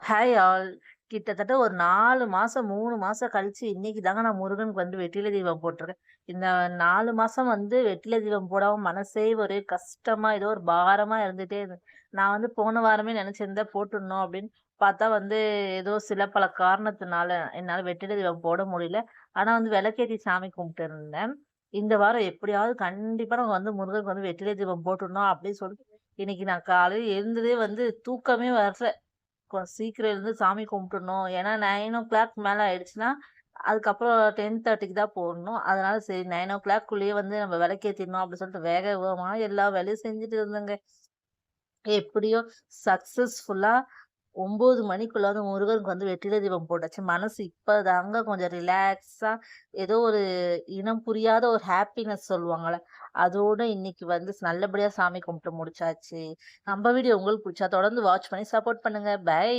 Hi all. கிட்டத்தட்ட ஒரு 4 மாசம், 3 மாசம் கழிச்சு இன்னைக்கு தாங்க நான் முருகனுக்கு வந்து வெற்றிலை தீபம் போட்டிருக்கேன். இந்த 4 மாசம் வந்து வெற்றிலை தீபம் போடாம மனசே ஒரே கஷ்டமா, ஏதோ ஒரு பாரமா இருந்துட்டே நான் வந்து போன வாரமே நெனச்சிருந்தேன் போட்டுடணும் அப்படின்னு. பார்த்தா வந்து ஏதோ சில பல காரணத்தினால என்னால வெற்றிலை தீபம் போட முடியல. ஆனா வந்து விளக்கேத்தி சாமி கும்பிட்டு இருந்தேன். இந்த வாரம் எப்படியாவது கண்டிப்பா நம்ம வந்து முருகனுக்கு வந்து வெற்றிலை தீபம் போட்டுடணும் அப்படின்னு சொல்லிட்டு, இன்னைக்கு நான் காலையில எழுந்ததே வந்து தூக்கமே வரல. சீக்கிரம் எழுந்து சாமி கும்பிட்டுறணும். ஏன்னா 9:00 மேல ஆயிடுச்சுன்னா, அதுக்கப்புறம் 10:30க்கு தான் போடணும். அதனால சரி 9:00க்குள்ளேயே வந்து நம்ம விளக்கேத்திடணும் அப்படின்னு சொல்லிட்டு வேக வேகமா எல்லா வேலையும் செஞ்சுட்டு இருந்தேங்க. எப்படியோ சக்சஸ்ஃபுல்லா 9 மணிக்குள்ள வந்து முருகனுக்கு வந்து வெற்றிலை தீபம் போட்டாச்சு. மனசு இப்பதாங்க கொஞ்சம் ரிலாக்ஸா ஏதோ ஒரு இனம் புரியாத ஒரு ஹாப்பினஸ் சொல்லுவாங்கல்ல. அதோட இன்னைக்கு வந்து நல்லபடியா சாமி கும்பிட்டு முடிச்சாச்சு. நம்ம வீடியோ உங்களுக்கு புடிச்சா தொடர்ந்து வாட்ச் பண்ணி சப்போர்ட் பண்ணுங்க. பை.